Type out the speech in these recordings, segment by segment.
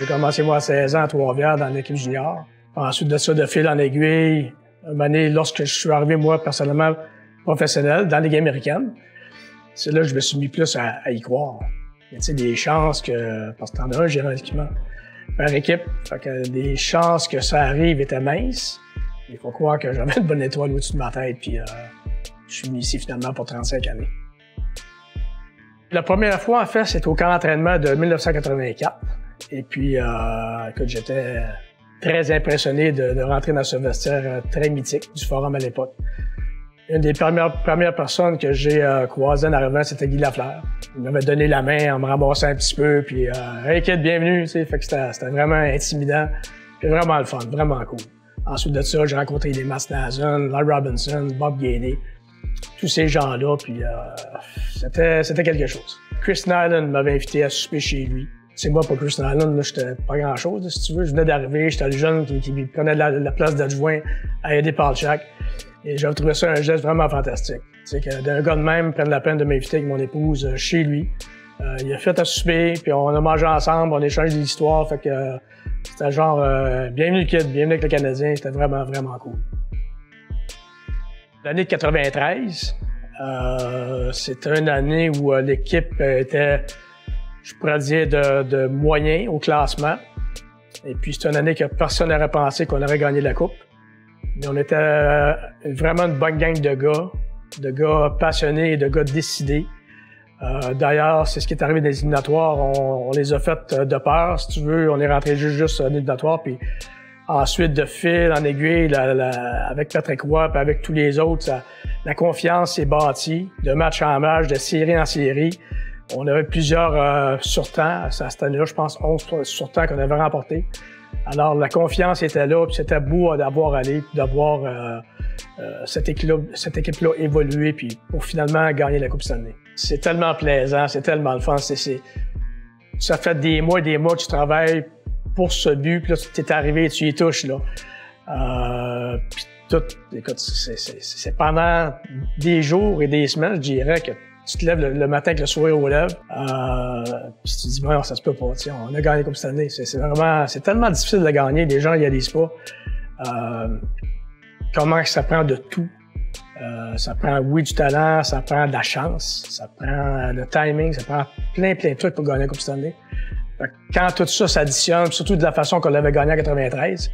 J'ai commencé moi à 16 ans à Trois-Rivières dans l'équipe junior. Ensuite de ça, de fil en aiguille, une année, lorsque je suis arrivé, moi, personnellement, professionnel, dans la Ligue américaine, c'est là que je me suis mis plus à y croire. Tu sais, des chances que... Parce que t'en as un gérant d'équipement par équipe. Fait que des chances que ça arrive étaient minces. Il faut croire que j'avais une bonne étoile au-dessus de ma tête, puis je suis mis ici finalement pour 35 années. La première fois, en fait, c'était au camp d'entraînement de 1984. Et puis, écoute, j'étais très impressionné de rentrer dans ce vestiaire très mythique du Forum à l'époque. Une des premières personnes que j'ai croisées en arrivant, c'était Guy Lafleur. Il m'avait donné la main en me ramassant un petit peu, puis « Hey kid, bienvenue », tu sais, fait que c'était vraiment intimidant, puis vraiment le fun, vraiment cool. Ensuite de ça, j'ai rencontré des Matt Nason, Larry Robinson, Bob Gainey, tous ces gens-là, puis c'était quelque chose. Chris Nyland m'avait invité à souper chez lui. C'est moi, pour Chris Nyland, là, j'étais pas grand-chose, si tu veux. Je venais d'arriver, j'étais le jeune qui prenait la place d'adjoint à aider Paul Chak. Et j'avais trouvé ça un geste vraiment fantastique. Tu sais, que d'un gars de même prenne la peine de m'inviter avec mon épouse chez lui. Il a fait à souper, puis on a mangé ensemble, on a échangé des histoires, fait que c'était genre bienvenue kid, bienvenue avec le Canadien, c'était vraiment, vraiment cool. L'année de 93, c'était une année où l'équipe était, je pourrais dire, de moyen au classement. Et puis c'est une année que personne n'aurait pensé qu'on aurait gagné la Coupe. Mais on était vraiment une bonne gang de gars passionnés et de gars décidés. D'ailleurs, c'est ce qui est arrivé dans les éliminatoires. On les a fait de peur, si tu veux. On est rentré juste en éliminatoire. Puis ensuite, de fil en aiguille, avec Patrick Roy et avec tous les autres, la confiance s'est bâtie de match en match, de série en série. On avait plusieurs surtemps. À cette année-là, je pense 11 surtemps qu'on avait remportés. Alors, la confiance était là, puis c'était beau d'avoir allé, puis d'avoir cette équipe-là évoluer, puis pour finalement gagner la Coupe Stanley. C'est tellement plaisant, c'est tellement le fun. Ça fait des mois et des mois que tu travailles pour ce but, puis là, tu es arrivé, tu y touches, là. Puis tout, écoute, c'est pendant des jours et des semaines, je dirais, que tu te lèves le matin avec le sourire aux lèvres, puis tu te dis, bon, ça se peut pas, on a gagné comme cette année. C'est tellement difficile de gagner, les gens y réalisent pas. Comment ça prend de tout. Ça prend, oui, du talent, ça prend de la chance, ça prend le timing, ça prend plein de trucs pour gagner comme cette année. Quand tout ça s'additionne, surtout de la façon qu'on l'avait gagné en 93,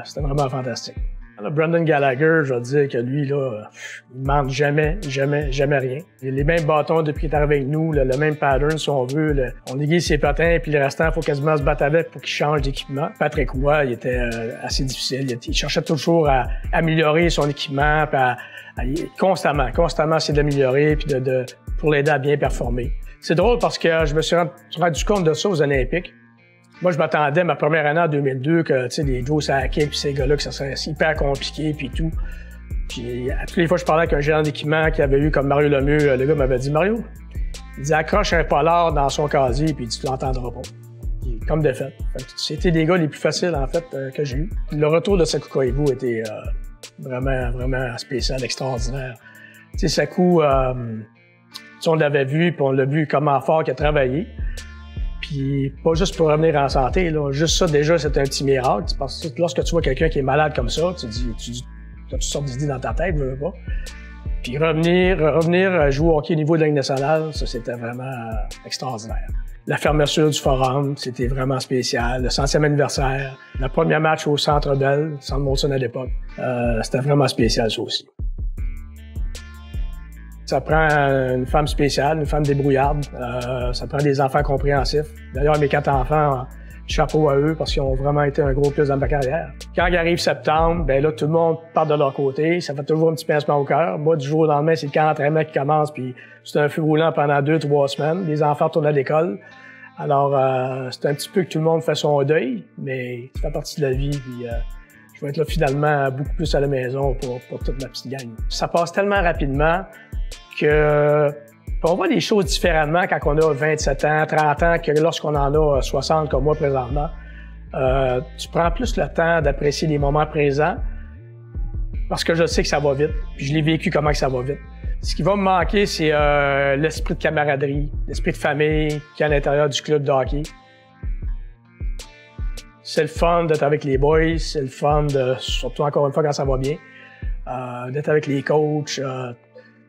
c'était vraiment fantastique. Là, Brendan Gallagher, je vais te dire que lui, là, il manque jamais rien. Il a les mêmes bâtons depuis qu'il est arrivé avec nous, le même pattern, si on veut. On aiguise ses patins, puis le restant, il faut quasiment se battre avec pour qu'il change d'équipement. Patrick Roy, il était assez difficile. Il cherchait toujours à améliorer son équipement, puis constamment, c'est d'améliorer, puis pour l'aider à bien performer. C'est drôle parce que je me suis rendu compte de ça aux Olympiques. Moi, je m'attendais, ma première année en 2002, que, tu sais, les Joe Sakic puis ces gars-là, que ça serait hyper compliqué puis tout. Puis, à toutes les fois, je parlais avec un gérant d'équipement qui avait eu comme Mario Lemieux, le gars m'avait dit, Mario, il dit, accroche un polar dans son casier puis tu l'entendras pas. Puis, comme de fait. C'était des gars les plus faciles, en fait, que j'ai eu. Le retour de Saku Koivu était vraiment spécial, extraordinaire. Tu sais, Saku, on l'avait vu puis on l'a vu comment fort qu'il a travaillé. Puis pas juste pour revenir en santé, là. Juste ça, déjà, c'est un petit miracle. Parce que lorsque tu vois quelqu'un qui est malade comme ça, tu as toutes sortes d'idées dans ta tête, je veux pas. Puis revenir jouer au hockey au niveau de la Ligue nationale, ça, c'était vraiment extraordinaire. La fermeture du forum, c'était vraiment spécial. Le 100e anniversaire, le premier match au Centre Bell, Centre Molson à l'époque, c'était vraiment spécial, ça aussi. Ça prend une femme spéciale, une femme débrouillarde. Ça prend des enfants compréhensifs. D'ailleurs, mes 4 enfants, chapeau à eux parce qu'ils ont vraiment été un gros plus dans ma carrière. Quand il arrive septembre, ben là, tout le monde part de leur côté. Ça fait toujours un petit pincement au cœur. Moi, du jour au lendemain, c'est le camp d'entraînement qui commence, puis c'est un feu roulant pendant 2-3 semaines. Les enfants retournent à l'école. Alors, c'est un petit peu que tout le monde fait son deuil, mais ça fait partie de la vie, puis je vais être là finalement beaucoup plus à la maison pour toute ma petite gang. Ça passe tellement rapidement on voit les choses différemment quand on a 27 ans, 30 ans, que lorsqu'on en a 60 comme moi présentement. Tu prends plus le temps d'apprécier les moments présents parce que je sais que ça va vite, puis je l'ai vécu comment que ça va vite. Ce qui va me manquer, c'est l'esprit de camaraderie, l'esprit de famille qu'il y a à l'intérieur du club de hockey. c'est le fun d'être avec les boys, c'est le fun de, surtout encore une fois quand ça va bien, d'être avec les coachs.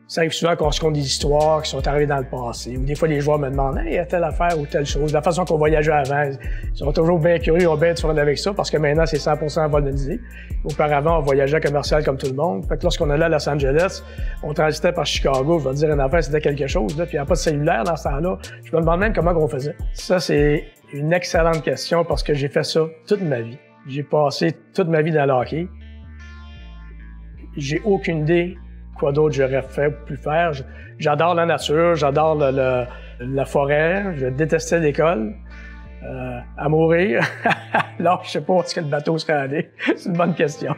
Ça arrive souvent qu'on se compte des histoires qui sont arrivées dans le passé. Ou des fois, les joueurs me demandent « Hey, il y a telle affaire ou telle chose ». De la façon qu'on voyageait avant, ils sont toujours bien curieux, ils ont bien du fun avec ça parce que maintenant, c'est 100% valorisé. Auparavant, on voyageait commercial comme tout le monde. Fait que lorsqu'on allait à Los Angeles, on transitait par Chicago. Je vais te dire une affaire, c'était quelque chose. Là, puis il n'y a pas de cellulaire dans ce temps-là. Je me demande même comment on faisait. Ça, c'est une excellente question parce que j'ai fait ça toute ma vie. J'ai passé toute ma vie dans le hockey. J'ai aucune idée quoi d'autre j'aurais fait ou pu faire. J'adore la nature, j'adore la forêt, je détestais l'école. À mourir. Là, je sais pas où est-ce que le bateau serait allé. C'est une bonne question.